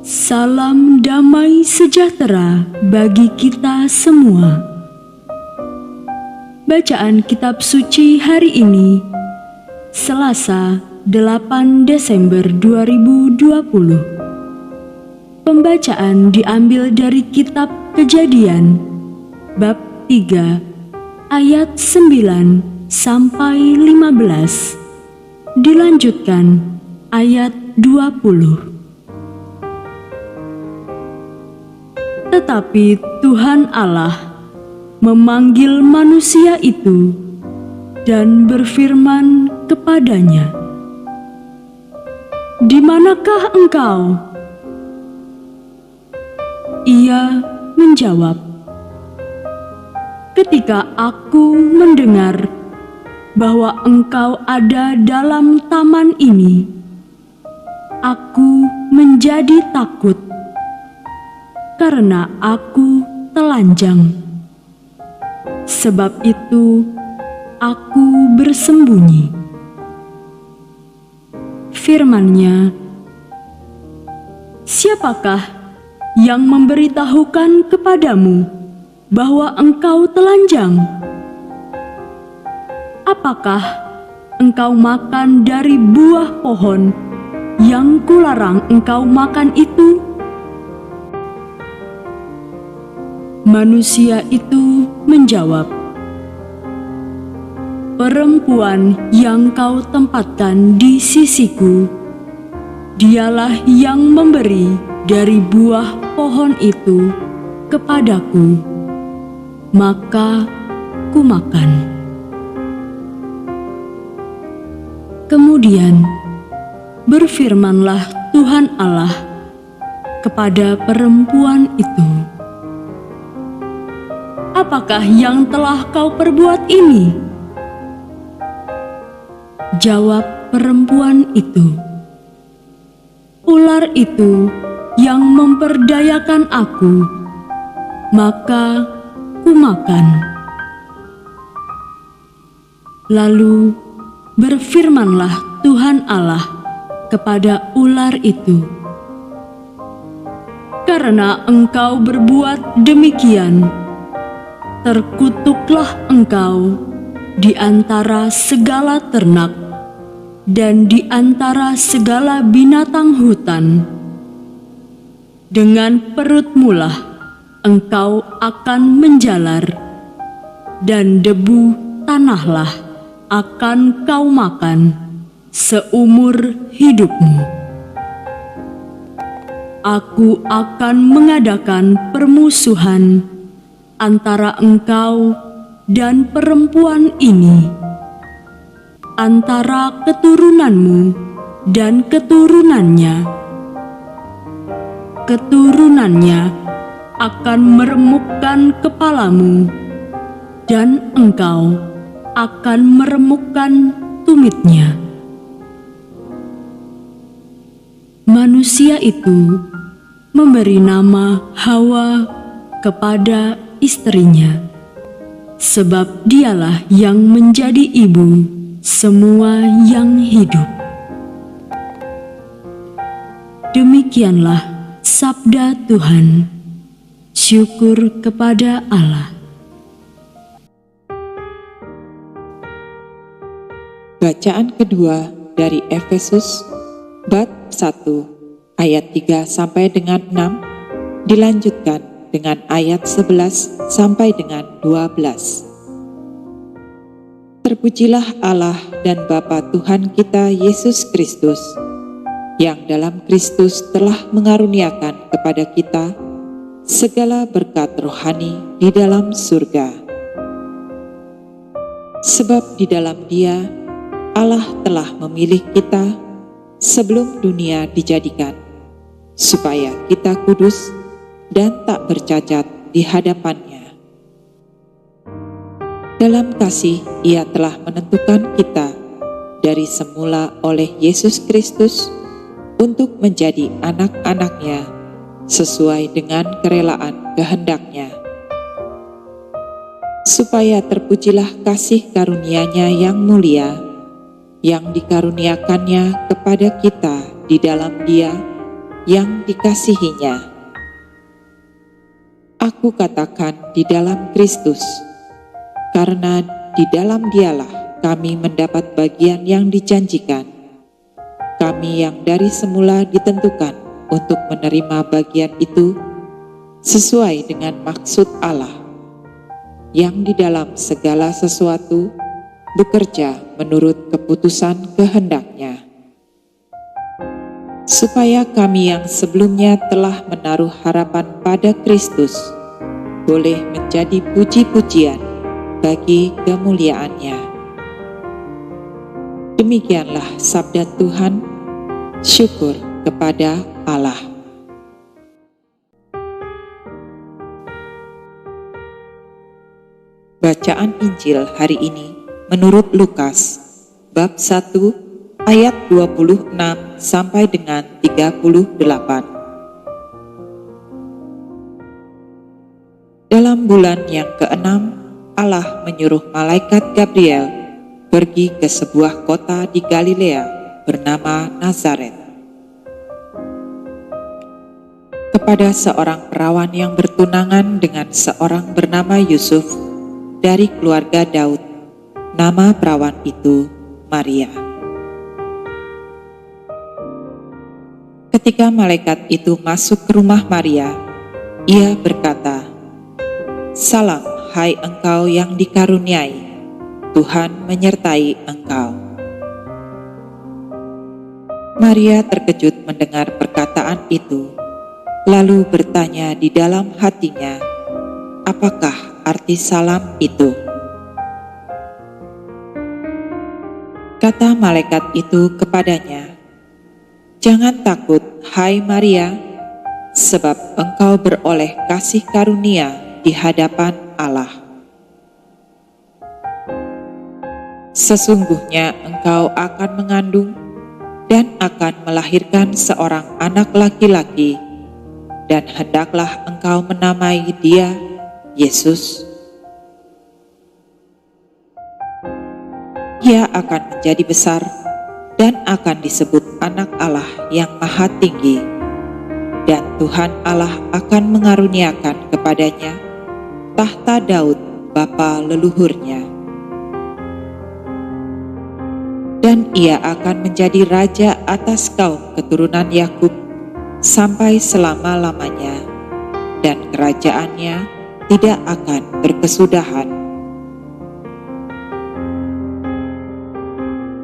Salam damai sejahtera bagi kita semua. Bacaan kitab suci hari ini, Selasa 8 Desember 2020. Pembacaan diambil dari kitab Kejadian, bab 3, ayat 9 sampai 15. Dilanjutkan ayat 20. Tetapi Tuhan Allah memanggil manusia itu dan berfirman kepadanya, "Di manakah engkau?" Ia menjawab, "Ketika aku mendengar bahwa engkau ada dalam taman ini, aku menjadi takut karena aku telanjang. Sebab itu aku bersembunyi." Firman-Nya, "Siapakah yang memberitahukan kepadamu bahwa engkau telanjang? Apakah engkau makan dari buah pohon yang kularang engkau makan itu?" Manusia itu menjawab, "Perempuan yang kau tempatkan di sisiku, dialah yang memberi dari buah pohon itu kepadaku, maka kumakan." Kemudian berfirmanlah Tuhan Allah kepada perempuan itu, "Apakah yang telah kau perbuat ini?" Jawab perempuan itu, "Ular itu yang memperdayakan aku, maka kumakan." Lalu berfirmanlah Tuhan Allah kepada ular itu, "Karena engkau berbuat demikian, terkutuklah engkau di antara segala ternak dan di antara segala binatang hutan. Dengan perutmulah engkau akan menjalar, dan debu tanahlah akan kau makan seumur hidupmu. Aku akan mengadakan permusuhan antara engkau dan perempuan ini, antara keturunanmu dan keturunannya. Keturunannya akan meremukkan kepalamu, dan engkau akan meremukkan tumitnya." Manusia itu memberi nama Hawa kepada istrinya, sebab dialah yang menjadi ibu semua yang hidup. Demikianlah sabda Tuhan. Syukur kepada Allah. Bacaan kedua dari Efesus bab 1 ayat 3 sampai dengan 6, dilanjutkan dengan ayat 11 sampai dengan 12. Terpujilah Allah dan Bapa Tuhan kita Yesus Kristus, yang dalam Kristus telah mengaruniakan kepada kita segala berkat rohani di dalam surga. Sebab di dalam Dia Allah telah memilih kita sebelum dunia dijadikan, supaya kita kudus dan tak bercacat di hadapan-Nya. Dalam kasih Ia telah menentukan kita dari semula oleh Yesus Kristus untuk menjadi anak-anak-Nya sesuai dengan kerelaan kehendak-Nya, supaya terpujilah kasih karunia-Nya yang mulia, yang dikaruniakannya kepada kita di dalam Dia yang dikasihinya. Aku katakan di dalam Kristus, karena di dalam Dialah kami mendapat bagian yang dijanjikan. Kami yang dari semula ditentukan untuk menerima bagian itu sesuai dengan maksud Allah, yang di dalam segala sesuatu bekerja menurut keputusan kehendak-Nya, supaya kami yang sebelumnya telah menaruh harapan pada Kristus boleh menjadi puji-pujian bagi kemuliaan-Nya. Demikianlah sabda Tuhan. Syukur kepada Allah. Bacaan Injil hari ini menurut Lukas bab 1 ayat 26 sampai dengan 38. Dalam bulan yang ke-6, Allah menyuruh malaikat Gabriel pergi ke sebuah kota di Galilea bernama Nazaret, kepada seorang perawan yang bertunangan dengan seorang bernama Yusuf dari keluarga Daud. Nama perawan itu Maria. Ketika malaikat itu masuk ke rumah Maria, ia berkata, "Salam, hai engkau yang dikaruniai, Tuhan menyertai engkau." Maria terkejut mendengar perkataan itu, lalu bertanya di dalam hatinya, apakah arti salam itu? Kata malaikat itu kepadanya, "Jangan takut, hai Maria, sebab engkau beroleh kasih karunia di hadapan Allah. Sesungguhnya engkau akan mengandung dan akan melahirkan seorang anak laki-laki, dan hendaklah engkau menamai dia Yesus. Ia akan menjadi besar dan akan disebut Anak Allah yang Maha Tinggi, dan Tuhan Allah akan mengaruniakan kepadanya tahta Daud bapa leluhurnya. Dan ia akan menjadi raja atas kaum keturunan Yakub sampai selama-lamanya, dan kerajaannya tidak akan berkesudahan."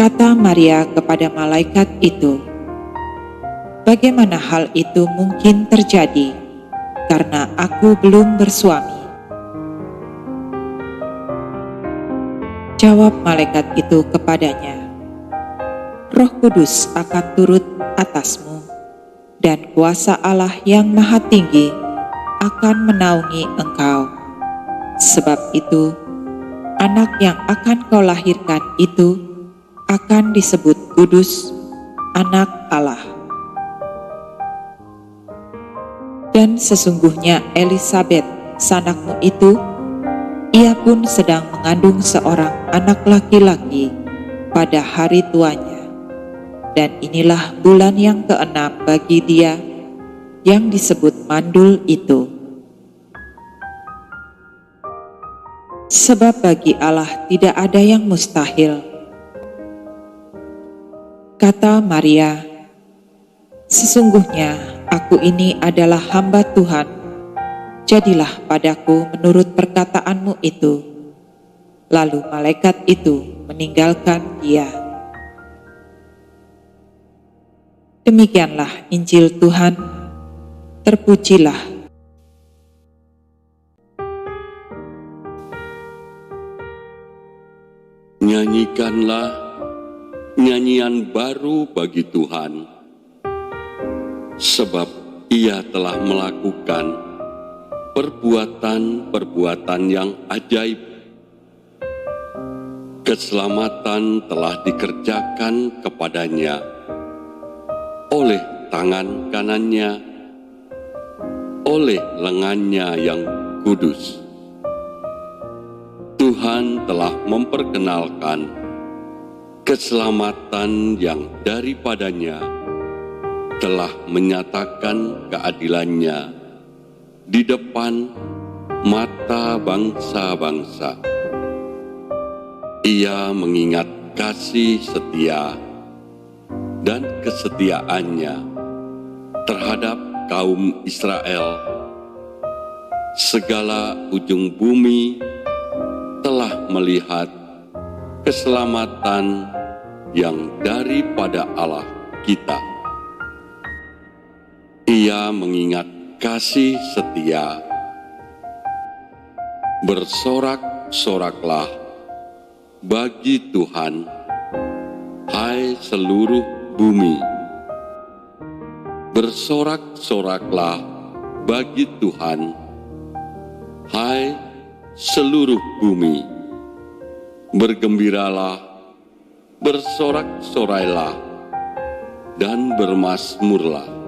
Kata Maria kepada malaikat itu, "Bagaimana hal itu mungkin terjadi, karena aku belum bersuami?" Jawab malaikat itu kepadanya, "Roh Kudus akan turut atasmu, dan kuasa Allah yang Maha Tinggi akan menaungi engkau. Sebab itu, anak yang akan kau lahirkan itu akan disebut kudus, Anak Allah. Dan sesungguhnya Elisabet, sanakmu itu, ia pun sedang mengandung seorang anak laki-laki pada hari tuanya. Dan inilah bulan yang ke-6 bagi dia yang disebut mandul itu. Sebab bagi Allah tidak ada yang mustahil." Kata Maria, "Sesungguhnya aku ini adalah hamba Tuhan, jadilah padaku menurut perkataanmu itu." Lalu malaikat itu meninggalkan dia. Demikianlah Injil Tuhan. Terpujilah Nyanyikanlah nyanyian baru bagi Tuhan, sebab Ia telah melakukan perbuatan-perbuatan yang ajaib. Keselamatan telah dikerjakan kepadanya oleh tangan kanannya, oleh lengannya yang kudus. Tuhan telah memperkenalkan keselamatan yang daripadanya telah menyatakan keadilannya di depan mata bangsa-bangsa. Ia mengingat kasih setia dan kesetiaannya terhadap kaum Israel. Segala ujung bumi telah melihat keselamatan yang daripada Allah kita. Ia mengingat kasih setia. Bersorak-soraklah bagi Tuhan, hai seluruh bumi. Bersorak-soraklah bagi Tuhan, hai seluruh bumi. Bergembiralah, bersorak-sorailah, dan bermazmurlah.